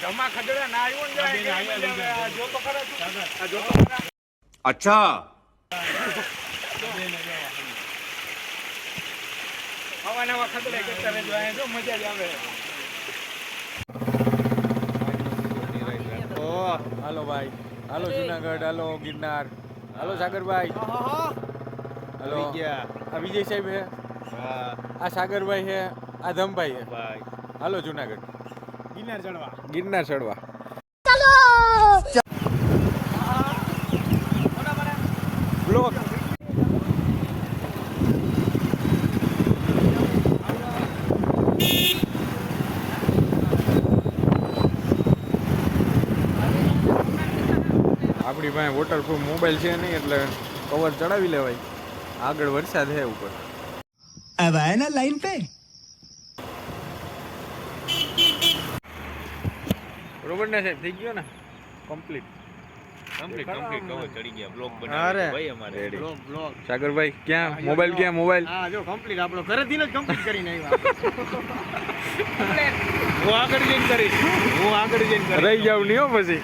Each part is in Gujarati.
જમા ખડડા ના આવ્યો ને જાય જો તો ખરા આ જો તો ખરા अच्छा નવા ખડડા કરતા રહેજો આ જો મજા જ આવે ઓ હાલો ભાઈ હાલો જુનાગઢ હાલો ગિરનાર હાલો સાગરભાઈ હાલો આ વિજય સાહેબ હે આ સાગરભાઈ હે આ ધમભાઈ હે ભાઈ હાલો જુનાગઢ ગિરનાર ચડવા બ્લોક આપણી પાસે વોટરપ્રૂફ મોબાઈલ છે નહીં એટલે કવર ચડાવી લેવાય આગળ વરસાદ છે ઉપર अब आए ना लाइन पे બરોબર ને સાહેબ થઈ ગયો ને કમ્પ્લીટ કવર ચડી ગયા બ્લોક અરે બનાવ્યો ભાઈ અમારે બ્લોક સાગરભાઈ ક્યાં મોબાઈલ હા જો કમ્પ્લીટ આપણો ઘરેથી જ કમ્પ્લીટ કરીને આવ્યા હું આગળ જઈને કરીશ રહી જાવ નહીં હો પછી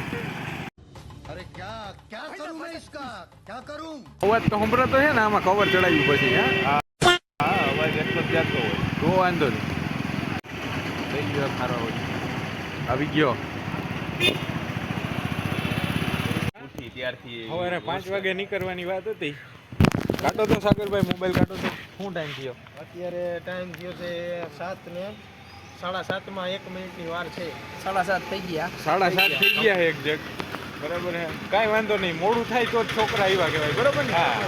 अरे क्या क्या करूं मैं इसका क्या करूं અવાજ તો સંભળાતો છે ને આમાં કવર ચડાવ્યું પછી હા અવાજ એટલો જ જાતો હોય તો વાંધો નહીં થઈ ગયો સારો આવી ગયો ઉઠી ત્યારથી સવારે 5 વાગે નીકળવાની વાત હતી કાઢો તો સાગરભાઈ મોબાઈલ કાઢો તો શું ટાઈમ થયો અત્યારે ટાઈમ થયો છે 7 ને 7:30 માં 1 મિનિટની વાર છે 7:30 થઈ ગયા 7:30 થઈ ગયા છે એક્ઝેક્ટ બરાબર હે કાંઈ વાંધો નહીં મોડું થાય તો જ છોકરા આવ્યા કહેવાય બરાબર ને હા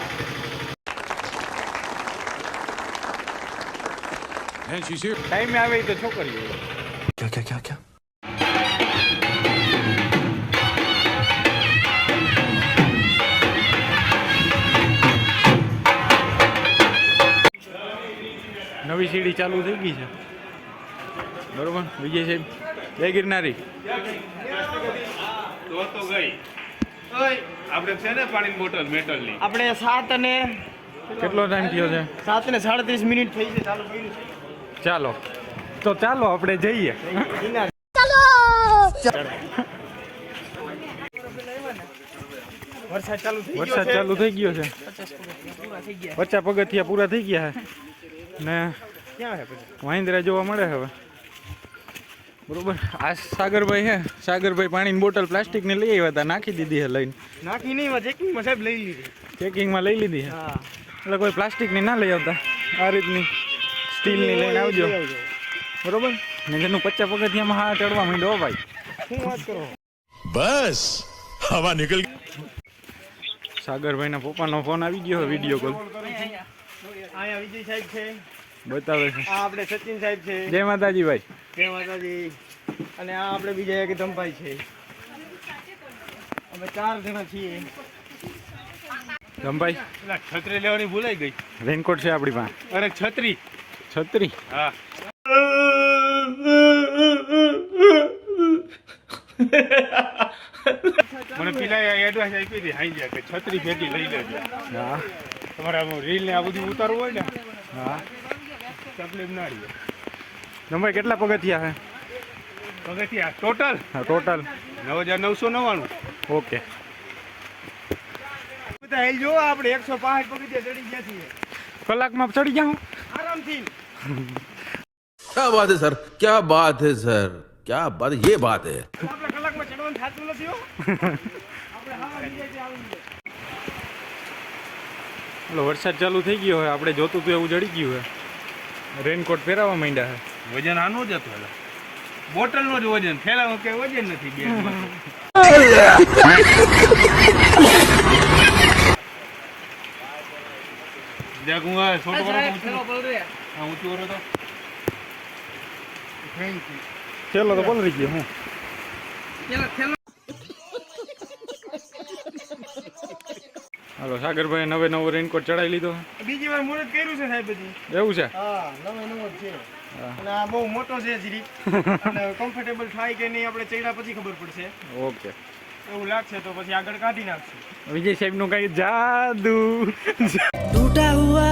ટાઈમે આવે તો છોકરીઓ क्या क्या क्या क्या નવી સીડી ચાલુ થઈ ગઈ છે બરોબર વિજય સાહેબ જય ગિરનારી તો ગઈ આપણે છે ને પાણીની બોટલ મેટલની આપણે 7 અને કેટલો ટાઈમ થયો છે 7 ને 37 મિનિટ થઈ છે ચાલુ કર્યું છે ચાલો તો ચાલો આપણે જઈએ ગિરનાર વરસાદ ચાલુ થઈ ગયો વરસાદ છે ચાલુ થઈ ગયો છે 50 પગથિયા પૂરા થઈ ગયા છે ને ક્યાં છે પછી વાંદરા જોવા મળે હવે બરોબર આ સાગરભાઈ હે સાગરભાઈ પાણીની બોટલ પ્લાસ્ટિકની લઈ આવ્યા હતા નાખી દીધી છે લઈને નાખી નહીં માં ચેકિંગમાં સાહેબ લઈ લીધી ચેકિંગમાં લઈ લીધી છે હા એટલે કોઈ પ્લાસ્ટિકની ના લઈ આવતા આ રીતની સ્ટીલની લઈને આવજો બરોબર ને જેનું 50 પગથિયામાં હા ચડવા માંડ્યો ભાઈ શું વાત કરો बस हवा निकल સાગરભાઈના પપ્પાનો ફોન આવી ગયો વિડીયો કોલ અહીંયા વિજય સાહેબ છે બતાવે છે આ આપણે સચિન સાહેબ છે જય માતાજી ભાઈ જય માતાજી અને આ આપણે બીજા એક ધમભાઈ છે અમે 4 જણા છીએ ધમભાઈ પેલા છત્રી લેવાની ભૂલાઈ ગઈ રેનકોટ છે આપણી પાસે અરે છત્રી છત્રી હા મને પેલા એડવાન્સ આપી હતી હાઈ ગયા કે છત્રી ભેટી લઈ લેજો હા તમારે રીલ ને આ બધું ઉતારવું હોય ને હા તકલીફ ના રહી ધમભાઈ કેટલા પગથિયા છે પગથિયા ટોટલ હા ટોટલ 9999 ઓકે બધા હેલ જો આપણે 105 પગથિયા ચડી ગયા છીએ કલાકમાં ચડી ગયા હું આરામથી क्या बात है सर क्या बात है सर क्या बात ये बात है આપણે કલાકમાં ચડવાનું થતું નથી હો આપણે હવા બીજે આવી એટલે વરસાદ ચાલુ થઈ ગયો હોય આપણે જોતું હતું એવું જડી ગયું હોય રેનકોટ પહેરાવા માંડ્યા છે વજન આનું જ હતું એટલે બોટલનું જ વજન થેલાનું કઈ વજન નથી બે દેખ હું આ છોટો કરો હા ઊંચું કરો તો ચલો તો બોલ રહી ગયો હું હાલો સાગરભાઈ નવો રેનકોટ ચડાવી લીધો બીજી વાર મુહૂર્ત કર્યું છે સાહેબ હજી એવું છે હા નવો છે અને આ બહુ મોટો છે જીરી અને કમ્ફર્ટેબલ થાય કે નહીં આપણે ચડ્યા પછી ખબર પડશે ઓકે એવું લાગશે તો પછી આગળ કાઢી નાખશે વિજય સાહેબ નું કઈ જાદુ टूटा हुआ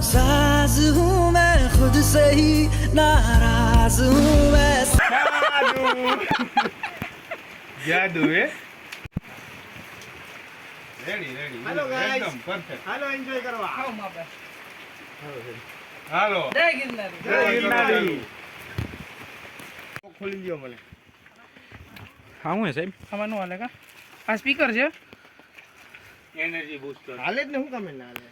साज हूँ मैं खुद से ही नाराज हूँ मैं સાદું જાદુ હે રેડી હાલો guys. એકદમ પરફેક્ટ હાલો એન્જોય કરવા હાલો જય ગિરનારી જય ગિરનારી. ખોલી લ્યો મને હા હું હે સાહેબ આમાં નો હાલે કા આ સ્પીકર છે એનર્જી બૂસ્ટર હાલે જ ને હું કામે ના હાલે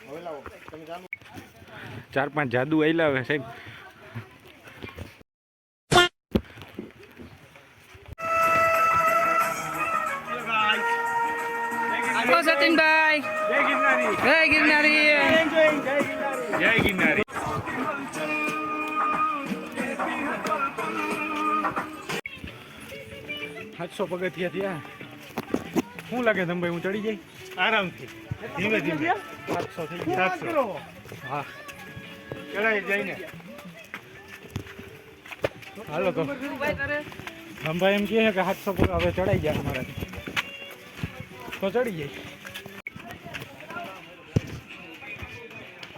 હવે લાવો તમે ચાલુ 4-5 જાદુ આયલા હવે સાહેબ હાલો સચિનભાઈ જય ગિરનારી જય ગિરનારી એન્જોય જય ગિરનારી. જય ગિરનારી સાતસો પગથિયા થયા શું લાગે ધમભાઈ હું ચડી જાય આરામથી ધીમે ધીમે 700 થઈ ગયા વાત કરો. હા ચડાઈ જઈને હાલો તો ધમભાઈ એમ કહે છે કે 700 પર હવે ચડાઈ જાય અમારાથી તો ચડી જાય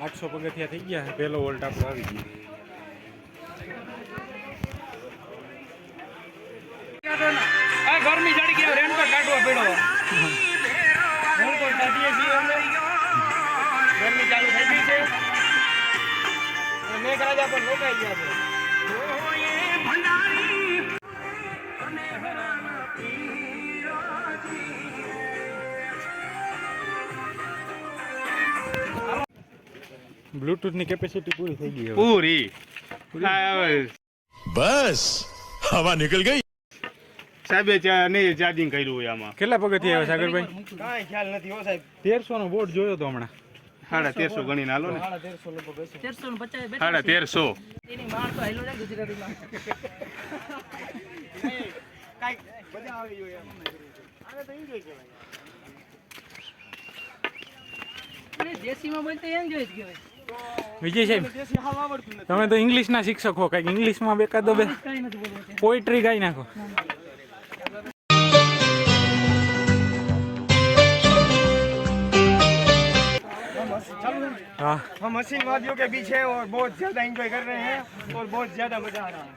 800 પગથિયા થઈ ગયા પહેલો વોલ્ટ આપણો આવી ગયો આ ગરમી ચડી ગયો રેનકોટ કાઢવો પડ્યો રેનકોટ કાઢીએ છીએ અમે. ગરમી ચાલુ થઈ ગઈ છે અને મેઘરાજા પણ રોકાઈ ગયા છે. બ્લૂટૂથની કેપેસિટી પૂરી થઈ ગઈ હવે પૂરી बस हवा निकल गई સાહેબે નહીં ચાર્જિંગ કર્યું હોય આમાં કેટલા પગથિયા આવ્યા સાગરભાઈ કાંઈ ખ્યાલ નથી હો સાહેબ. 1300 નો બોર્ડ જોયો તો હમણાં 1350 ગણીને હાલો ને 1350 લગભગ હશે. 1350 1350 એની માર તો હાલ્યો જાય ગુજરાતીમાં કાંઈક મજા આવી જોઈએ એમ. આને તો enjoy કહેવાય. અને દેશીમાં બોલતે એન્જોય જ કહેવાય વિજય સાહેબ દેશી હાવ આવડતું નથી. તમે તો ઇંગ્લિશના શિક્ષક હો કંઈક ઇંગ્લિશમાં બેકાદો બે કાંઈ નથી બોલવું પોઈટ્રી ગાઈ નાખો हाँ हम हसीन वादियों के पीछे हैं और बहुत ज्यादा एंजॉय कर रहे हैं और बहुत ज्यादा मजा आ रहा है.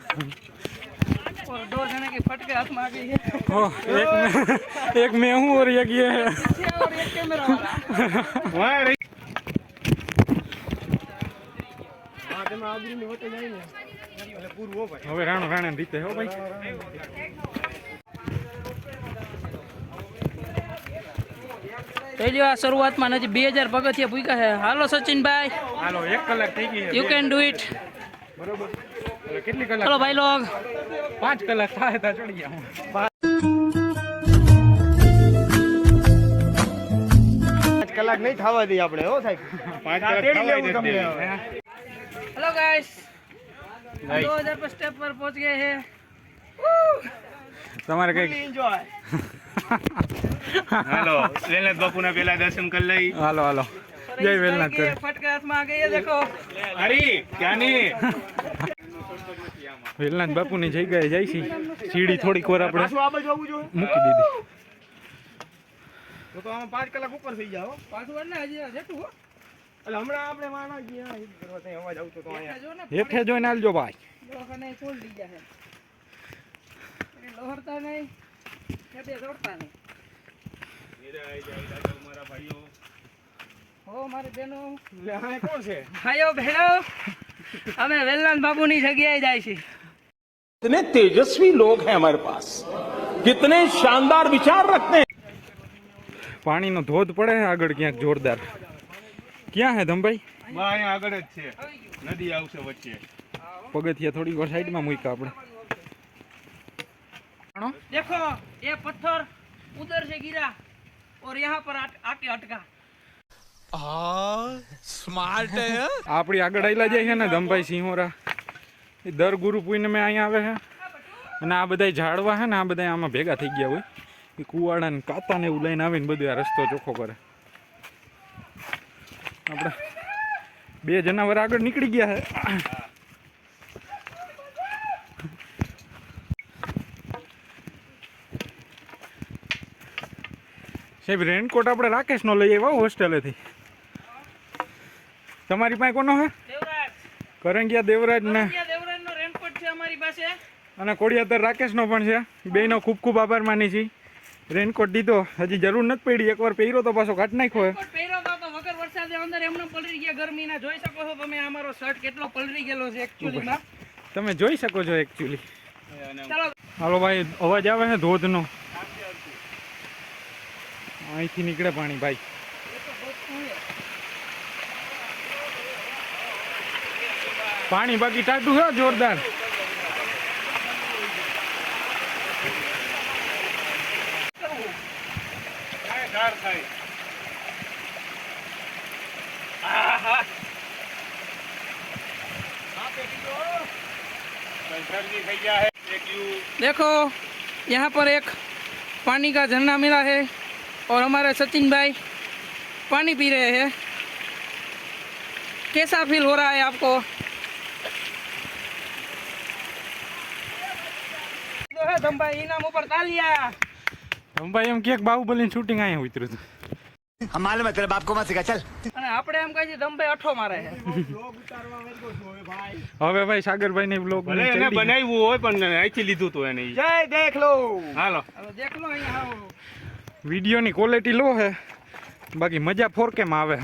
और 2 जने के फटके हाथ में आ गई है ओ, एक मैं हूँ और एक ये है पीछे और एक कैमरा वाला વાહ રે हाँ તમે આગળની વચ્ચે જાય ને એટલે પૂરું હો ભાઈ. હવે રાણો રાણે રીતે હો ભાઈ તો જો આ શરૂઆતમાં નથી 2000 પગથિયા પૂગ્યા છે હાલો સચિનભાઈ હાલો 1 કલાક થઈ ગઈ યુ કેન ડુ ઇટ બરોબર એટલે કેટલી કલાક ચલો ભાઈ લોગ 5 કલાક થાય તા ચડી ગયા હું 5 કલાક નહીં થવા દઈએ આપણે હો સાહેબ. 5 આ કલાક તેડી થવાય લેવું તમને નથી. હવે. हेलो गाइस 2000 पर स्टेप पर पहुंच गए हैं તમારે કઈક Fully enjoy. હાલો વેલનાથ બાપુના પેલા દર્શન કરી લઈ હાલો હાલો જય વેલનાથ કરે फटके हाथ में आ गई है देखो હરી ક્યાંની વેલનાથ બાપુની જગ્યાએ જાય છે સીડી થોડીક વાર આપણે પાછું આ બાજુ આવવું જોઈએ. મૂકી દીધી તો આમાં 5 કલાક ઉપર થઈ જાવ. पाछू वाला हजी जेटू हो એટલે હમણાં આપણે વાણા ગયા ઈ કરવા ત્યાં અવાજ આવતો તો અહીંયા. जो ना હેઠે જોઈને આલજો ભાઈ दवाखाने खोल दिया है ये लोहरता नहीं ये दे दौड़ता नहीं हो हमारे बहनों એટલે આ કોણ છે? भाइयों बहनों हमें वेलनाथ बाबू ની જગ્યાએ જાય છે कितने तेजस्वी लोग हैं हमारे पास कितने शानदार विचार रखते हैं પાણીનો ધોધ પડે છે આગળ ક્યાંક જોરદાર ક્યાં હે ધમભાઈ બા અહીંયા આગળ જ છે નદી આવશે વચ્ચે પગથિયા થોડીક વાર સાઈડમાં મૂક્યા આપણે देखो ये पत्थर उधर से गिरा और यहाँ पर आके अटका स्मार्ट है આપણી આગળ આવેલા જાય છે ને ધમભાઈ સિંહોરા એ દર ગુરુ પૂનમે અહીંયા આવે છે અને આ બધા ઝાડવા છે ને આ બધા આમાં ભેગા થઈ ગયા હોય એ કુવાડા ને કાતા ને એવું લઈને આવીને બધું આ રસ્તો ચોખ્ખો કરે આપણે 2 જનાવર આગળ નીકળી ગયા છે સાહેબ રેનકોટ આપણે રાકેશ નો લઈ આવ્યા હોસ્ટેલેથી તમારી પાસે કોનો હે देवराज કરંગિયા દેવરાજ ને ये देवराज નો रेनकोट છે અમારી પાસે અને કોડિયાતર રાકેશનો પણ છે. બેયનો ખૂબ ખૂબ આભાર માની છીએ. રેનકોટ દીધો, હજી જરૂર નથી પડી, એકવાર પહેર્યો તો પાછો કાઢી નાખ્યો. પહેરો તો વગર વરસાદે અંદર એમને પલળી ગયા ગરમીના. જોઈ શકો છો તમે અમારો શર્ટ કેટલો પલળી ગયેલો છે એકચ્યુઅલીમાં. તમે જોઈ શકો છો એકચ્યુઅલી. ચાલો હાલો ભાઈ, અવાજ આવે છે ધોધનો. અહીંથી નીકળે પાણી ભાઈ. પાણી બાકી ટાટું છે જોરદાર. देखो यहाँ पर एक पानी का झरना मिला है और हमारे सचिन भाई पानी पी रहे हैं. कैसा फील हो रहा है आपको? ધમભાઈ ઇનામ ઉપર તાલિયા. ભાઈ એમ કે બાહુબલી શૂટિંગ અહીંયા ઉતર્યું હતું. हम मालूम है तेरे बाप को मत सिखा चल. અને આપણે એમ કહીએ ધમભાઈ અઠો મારે છે. હવે ભાઈ સાગરભાઈ ને બ્લોગ બનાવ્યું હોય પણ અહીંથી લીધું હતું એને. જય દેખ લો. હાલો હવે દેખ લો અહીંયા આવો. વિડીયોની ક્વોલિટી લો છે, બાકી મજા 4K માં આવે.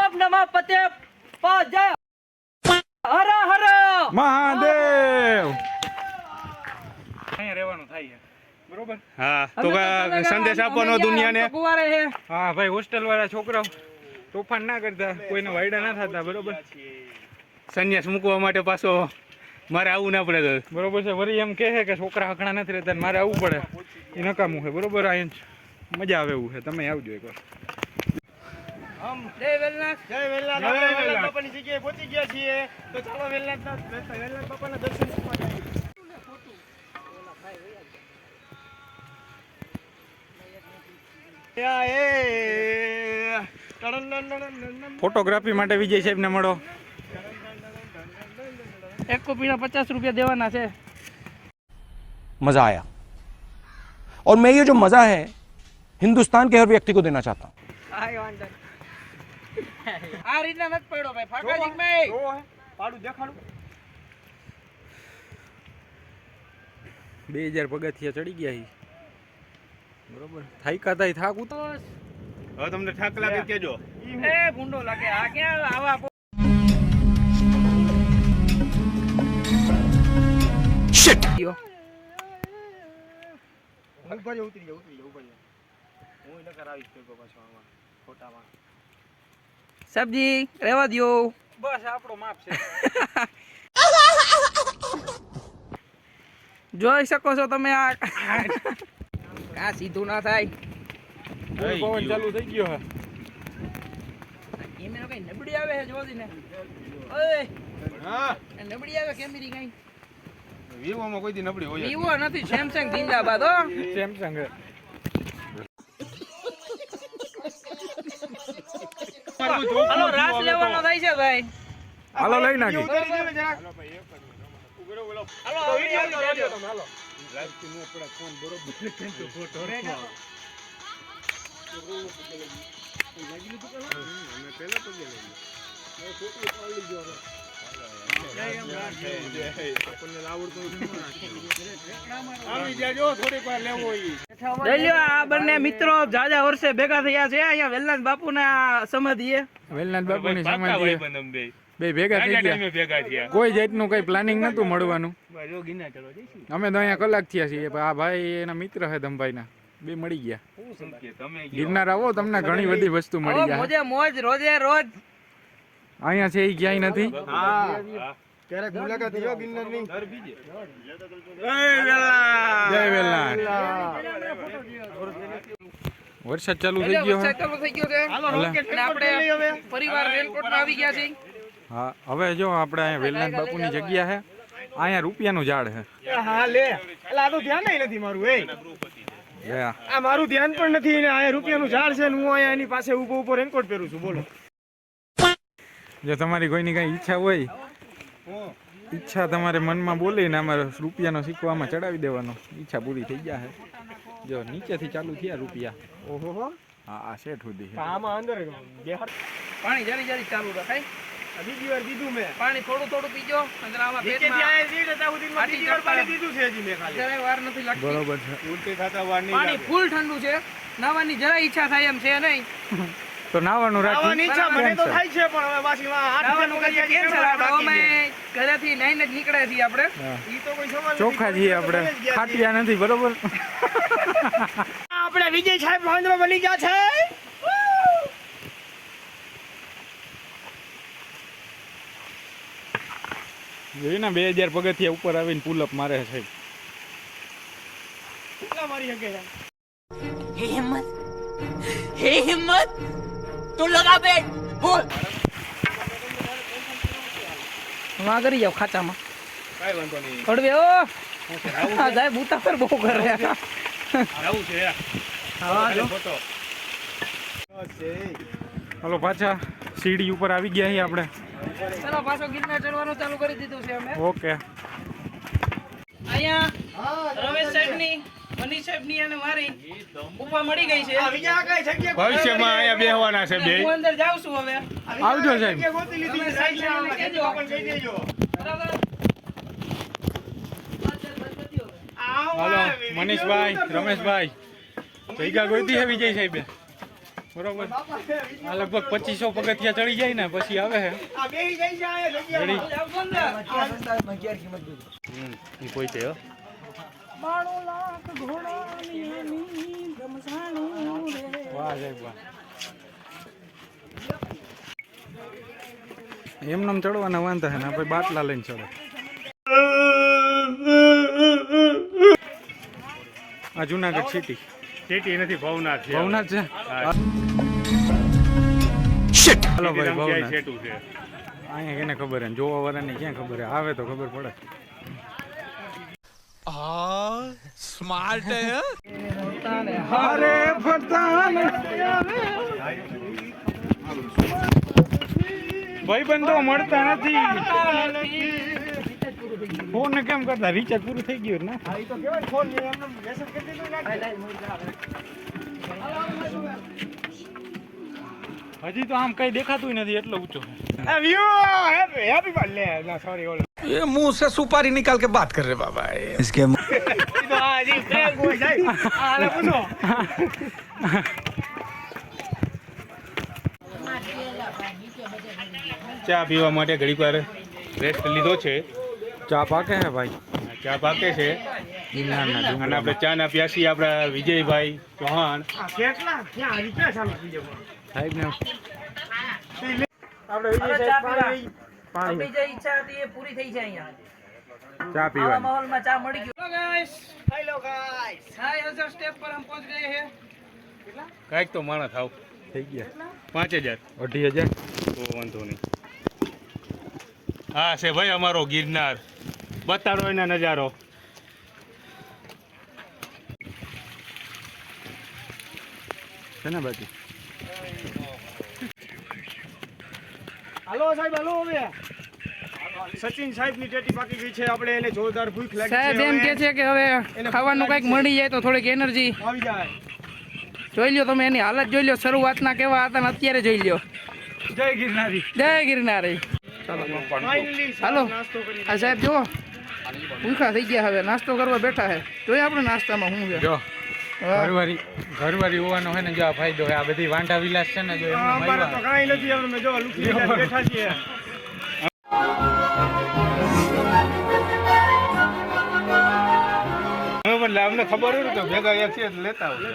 ઓમ નમઃ પતે પજય હર હર મહાદેવ. અહીંયા રહેવાનું થાય છે બરોબર. હા તો સંદેશ આપવાનો દુનિયાને. ગુવારે છે. હા ભાઈ, હોસ્ટેલ વાળા છોકરાઓ તોફાન ના કરતા, કોઈને વાયડા ના થતા બરોબર. સંન્યાસ મૂકવા માટે પાછો મારે આવું ના પડે. બરોબર છે. વળી એમ કહે છે કે છોકરા હકણા નથી રહેતા ને મારે આવવું પડે, એ નકામું છે બરોબર. અહીંયા મજા આવે એવું છે, તમે આવજો એકવાર. જય વેલનાથ. જય વેલનાથ. વેલનાથ બાપાની જગ્યાએ પહોંચી ગયા છીએ, તો ચાલો વેલનાથ બાપાના દર્શન કરવા જઈએ. ફોટોગ્રાફી માટે વિજય સાહેબ ને મળો. એક કોપીના 50 રૂપિયા દેવાના છે. मज़ा आया और मैं ये जो मज़ा है हिंदुस्तान के हर व्यक्ति को देना चाहता हूँ. આ રીતના નથી પડ્યો ભાઈ. ફાકાજી ભાઈ પાડું દેખાડું. 2000 પગથિયા ચડી ગયા છે બરોબર. થાક્યા થાય, થાક ઉતર. હવે તમને થાક લાગે કેજો. એ ભૂંડો લાગે. આ ક્યાં આવા Shit. ઉભા રહો, ઉતરી જાઓ. હું નકર આવીશ તો પાછો આમાં ફોટામાં. સબ્જી રહેવા દ્યો. બસ આપણો માપ છે. જોઈ શકો છો તમે. આ આ સીધું ના થાય. પવન ચાલુ થઈ ગયો છે. કેમેરો કઈ નબળી આવે છે જોજી ને. ઓય હા એ નબળી આવે કેમેરી કઈ. વિવોમાં કોઈ દી નબળી હોય જ વિવો નથી, સેમસંગ જિંદાબાદ હો. સેમસંગ છે. હાલો રાસ લેવાનો થાય છે ભાઈ. હાલો લઈ નાખી. હાલો હવે લઈ લ્યો. આ બંને મિત્રો જાજા વર્ષે ભેગા થયા છે અહીંયા વેલનાથ બાપુના સમાધિએ. વેલનાથ બાપુની સમાધિ બે બે ભેગા થઈ ગયા. ભેગા થયા. કોઈ જાતનું કઈ પ્લાનિંગ નતું મળવાનું. અમે તો અહીંયા કલાક થયા છીએ. આ ભાઈ એના મિત્ર છે ધમભાઈના, બે મળી ગયા. તમે ગિરનાર આવો, તમને ઘણી બધી વસ્તુ મળી જાય. મોજે મોજ રોજે રોજ. અહીંયા છે એ ક્યાંય નથી. ક્યારેક મુલાકાત લ્યો ગિરનારની. જય વેલનાથ. વરસાદ ચાલુ થઈ ગયો છે. ચાલુ થઈ ગયો છે. અને આપણે પરિવાર રેનકોટમાં આવી ગયા છે. હા, હવે જો આપણે અહીંયા વેલનાથ બાપુની જગ્યા છે. અહીંયા રૂપિયાનું ઝાડ છે. હા લે, એટલે આ તો ધ્યાન નથી મારું. આ મારું ધ્યાન પણ નથી ને આ રૂપિયાનું ઝાડ છે ને હું અહીંયા એની પાસે ઉભો રેનકોટ પહેરું છું. બોલો. જો તમારી કોઈની કઈ ઈચ્છા હોય, ઈચ્છા તમારે મનમાં બોલીને અમારે રૂપિયાનો સિક્કો આમાં ચડાવી દેવાનો. ઈચ્છા પૂરી થઈ જાય. જો નીચેથી ચાલુ થયા રૂપિયા. ઓહો. હા આ શેઠ સુધી આમાં અંદર બેહાડ પાણી જરી જરી ચાલુ રખાય. બીજી વાર દીધું મેં પાણી થોડું થોડું પીજો અંદર આમાં નીચેથી પેટમાં આયા છીએ ને ત્યાં સુધીમાં આટી બીજી વાર ચડતા. પાણી દીધું છે હજી મેં ખાલી જરાય વાર નથી લાગતી. બરોબર છે. ઉલટી થતા વાર નહીં પાણી લાગે. ફૂલ ઠંડુ છે. નાવાની જરાય ઈચ્છા થાય એમ છે નહીં. તો નાવાનું આવવાની રાખી ઈચ્છા મને તો થાય છે પણ હવે પાછી આઠ નાવાનું વાગ્યા કરીએ પછી કેન્સલ. બાકી અમે છે. ઘરેથી નાઈને જ નીકળ્યા છીએ આપણે. ઈ તો કોઈ સવાલ નથી. ચોખ્ખા છીએ આપણે ખાટિયા નથી બરોબર. આપણે વિજય સાહેબ મહેન્દ્ર બની ગયા છે. જોઈ ને 2000 પગથિયા ઉપર આવીને પુલઅપ મારે છે સાહેબ. કેટલા મારી શકે છે? માં કરી જાવ ખાચામાં. કાંઈ વાંધો નહીં. પડવે ઓ હા સાહેબ ઉતાવળ બહુ કરે. આવું છે હા જો ફોટો હાલો પાછા સીડી ઉપર આવી ગયા છીએ આપણે. ચલો પાછો ગિરનાર ચડવાનું ચાલુ કરી દીધું છે અમે. ઓકે અહીંયા રમેશ સાહેબની, મનીષ સાહેબની અને મારી ઉપા મળી ગઈ છે. બીજા કઈ જગ્યા ભવિષ્યમાં અહીંયા બેહવાના છે બે. હું અંદર જાઉં છું હવે. આવજો સાહેબ. જગ્યા ગોતી લીધી છે સાહેબ ને કહેજો પણ કહી દેજો. બરાબર. હાલો મનીષભાઈ, રમેશભાઈ જગ્યા ગોતી છે વિજય સાહેબે બરોબર. આ લગભગ 2500 પગથિયા ચડી જાય ને પછી આવે છે. આ બેહી જાય છે આયા જગ્યા. રેડી આવજો અંદર. ઈ પોઈતે હો. 92 લાખ ઘોડાની ગમસાણું રે. વાહ સાહેબ વાહ. એમનેમ ચડવાના વાંધા છે ને આપણે બાટલા લઈને ચડે. આ જુનાગઢ સિટી સિટી નથી ભવનાથ છે. ભવનાથ છે. હાલો ભાઈ ભવનાથ. સેટું છે. અહીંયા કેને ખબર હે જોવા વાળાને ક્યાં ખબર હે આવે તો ખબર પડે. અરે ફતાને ભાઈબંધો મળતા નથી. ફોન ને કેમ કરતા રિચાર્જ પૂરું થઈ ગયું ને. આ ઈ તો કેવાય ફોન ને એમને મેસેજ કરી દીધો ને. હજી તો આમ કઈ દેખાતું નથી એટલો ઊંચો. આ વ્યૂ હેપી બર્થડે ના સોરી ઓલો ये मुंह से सुपारी निकाल के बात कर रहे बाबा इसके ઈ તો આ જી પ્રેમ હોય જાય આ લે પૂછો ચા પીવા માટે ઘડીક વાર રેસ્ટ લીધો છે. ચા પાકે છે ભાઈ. ચા પાકે છે ગિરનારના અને ડુંગર આપણે ચા ના પ્યાસી આપણા વિજયભાઈ ચૌહાણ કેટલા ક્યાં હજી ક્યાં ચાલુ થઈ જવું સાહેબ ને આપણે હવે વિજય ચા સાહેબ પીવા. આપણી જે ઈચ્છા હતી એ પૂરી થઈ છે અહીંયા. ચા આવા પીવાની. માહોલમાં ચા મળી ગયો. Hello guys, hello guys 6000 step पर हम पहुंच गए हैं. કાઈક તો માણસ થાવ થઈ ગયા 5000 2,500. તો વાંધો નહીં હા છે ભાઈ અમારો ગિરનાર બતાડો એના નજારો છે ને બાકી હાલો સાહેબ હાલો હવે સચિન સાહેબ ની ટેટી પાકી ગઈ છે આપણે એને જોરદાર ભૂખ લાગી છે સાહેબ એમ કે છે કે હવે ખાવાનું કંઈક મળી જાય તો થોડીક એનર્જી આવી જાય જોઈ લ્યો તમે એની હાલત જોઈ લ્યો શરૂઆતના કેવા હતા ને અત્યારે જોઈ લ્યો. જય ગિરનારી. જય ગિરનારી. ફાઇનલી હાલો નાસ્તો કરી આ સાહેબ જુઓ ભૂખા થઈ ગયા હવે નાસ્તો કરવા બેઠા છે. જોઈએ આપણે નાસ્તામાં શું છે. જો હા. ઘરવાળી હોવાનો હોય ને જો આ ફાયદો હોય. આ બધી વાંઢા વિલાસ છે ને જો એમને અમારે તો મળ્યા. કાંઈ નથી અમે જો લુકી બેઠા છીએ અમને ખબર હોય ને તો ભેગા એક છે લેતા હોય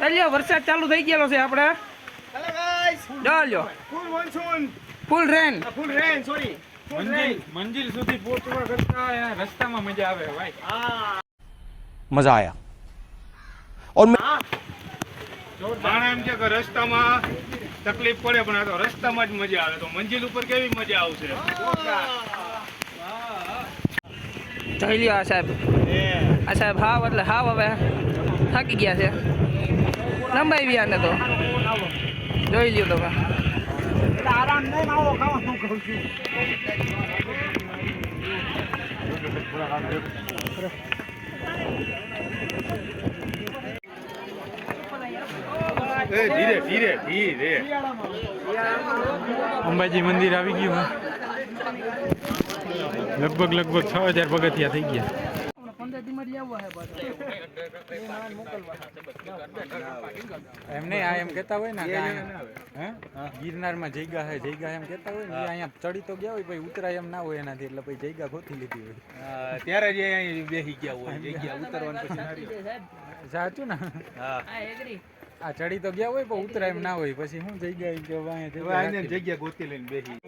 ચાલ્યો વરસાદ ચાલુ થઈ ગયેલો છે આપણે. હેલો ગાઈસ ચાલ્યો ફૂલ મોન્સૂન ફૂલ રેન. ફૂલ રેન સોરી મંજિલ સુધી પહોંચવા કરતા અહીંયા રસ્તામાં મજા આવે ભાઈ. मजा आया और માણા એમ છે કે રસ્તામાં તકલીફ પડે પણ આ તો રસ્તામાં જ મજા આવે તો મંજિલ ઉપર કેવી મજા આવશે જોઈ લ્યો આ સાહેબ હાવ એટલે હાવ હવે થાકી ગયા છે. લંબાઈ આને તો જોઈ લ્યો તમે. આરામ નહીં આવો ખાવાનું કહું છું ધીરે ધીરે ધીરે અંબાજી મંદિર આવી ગયું લગભગ 6000 પગથિયા થઈ ગયા. એમ નહીં આ એમ કહેતા હોય ને કે હે ગિરનારમાં જગ્યા હે જગ્યા એમ કહેતા હોય ને એ અહીંયા ચડી તો ગયા હોય પછી ઉતરાય એમ ના હોય એનાથી એટલે પછી જગ્યા ગોતી લીધી હોય ત્યારે જ અહીં બેસી ગયા હોય જગ્યા ઉતરવાનું પછી સાચું ને હા આ ચડી તો ગયા હોય પણ ઉતરાય એમ ના હોય પછી શું જગ્યા કે અહીંયા જગ્યા ગોતી લઈને બેસી.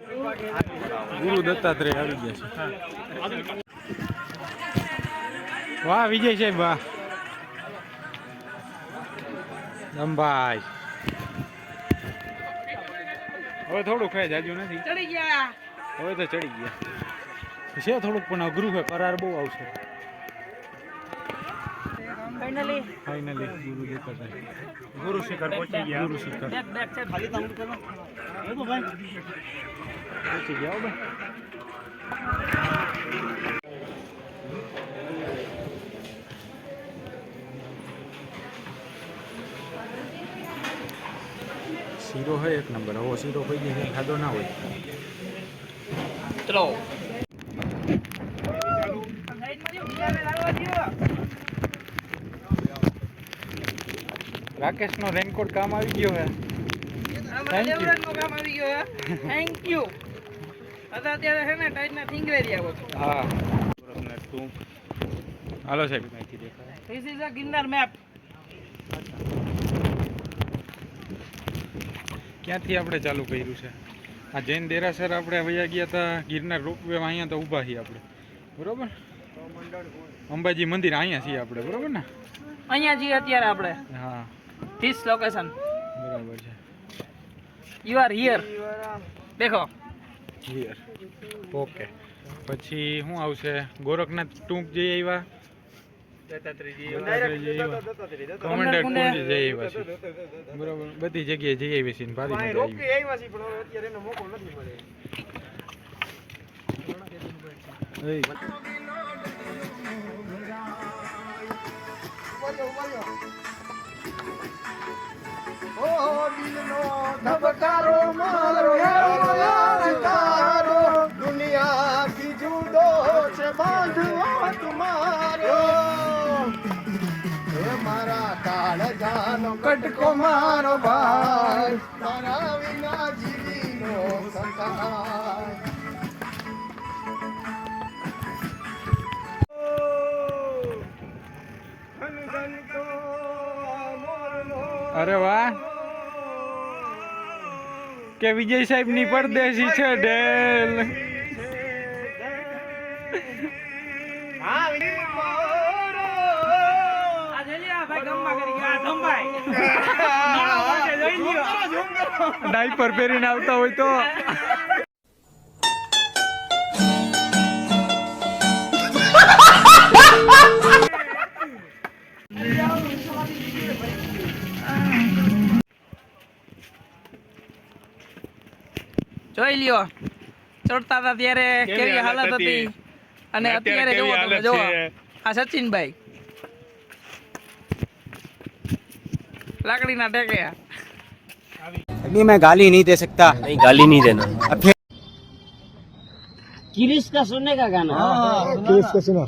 ગુરુ દત્તાત્રેય આવી ગયા છે. વાહ વિજય સાહેબ વાહ. લંબાઈ હવે થોડુંક ખાય જાજુ નથી ચડી ગયા. હવે તો ચડી ગયા છે થોડુંક પણ અઘરું છે કરાર બહુ આવશે. ફાઇનલી ગુરુ દત્તાત્રેય ગુરુ શિખર પહોંચી ગયા. ગુરુ શિખર બેક છે ખાલી કામ કરો. પહોંચી ગયા હો ભાઈ. શીરો હોય એક નંબર. આવો શીરો કોઈ દી ખાધો ના હોય. ચલો રાકેશ નો રેનકોટ કામ આવી ગયો હે. કામ આવી ગયો થેન્ક યુ. અત્યારે છે ને ટાઈટ ના થીંગરેરી આવો છો. હા હાલો સાહેબ માહિતી દેખાય. This is a Girnar map. ક્યાંથી આપણે ચાલુ કર્યું છે? આ જૈન દેરાસર આપણે વયા ગયા હતા. ગિરનાર રોપવે અહીંયા તો ઊભા છીએ આપણે બરોબર. અંબાજી મંદિર અહીંયા છીએ આપણે બરોબર ને. અહીંયા છીએ અત્યારે આપણે. હા ધીસ લોકેશન બરાબર છે. You are here. દેખો ક્લિયર ઓકે. પછી શું આવશે? ગોરખનાથ ટૂંક જઈ આવ્યા. કમાન્ડર કુંડ જઈ આવ્યા છે બરોબર. બધી જગ્યાએ જઈ આવી છે. ભારી મજા આવી. રોકી આવ્યા છીએ પણ અત્યારે એનો મોકો નથી મળે. ધબકારો મારો સિતારો દુનિયા થી જુદો છે બાંધવો તુમારો હે મારા કાળજાનો કટકો મારો ભાઈ તારા વિના જીવીનો સંતાય. અરે વાહ કે વિજય સાહેબ ની પરદેશી છે ઢેલ. ડાયપર પહેરીને આવતા હોય તો જોઈ લ્યો ચડતા હતા ત્યારે કેવી હાલત હતી અને અત્યારે જોવો તમે જોવો આ સચિનભાઈ લાકડીના ટેકે. अभी मैं गाली नहीं दे सकता. नहीं गाली नहीं देना. किरिस का सुनने का गाना. किरिस का सुना.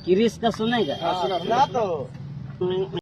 किरिस का सुनेगा. સુના તો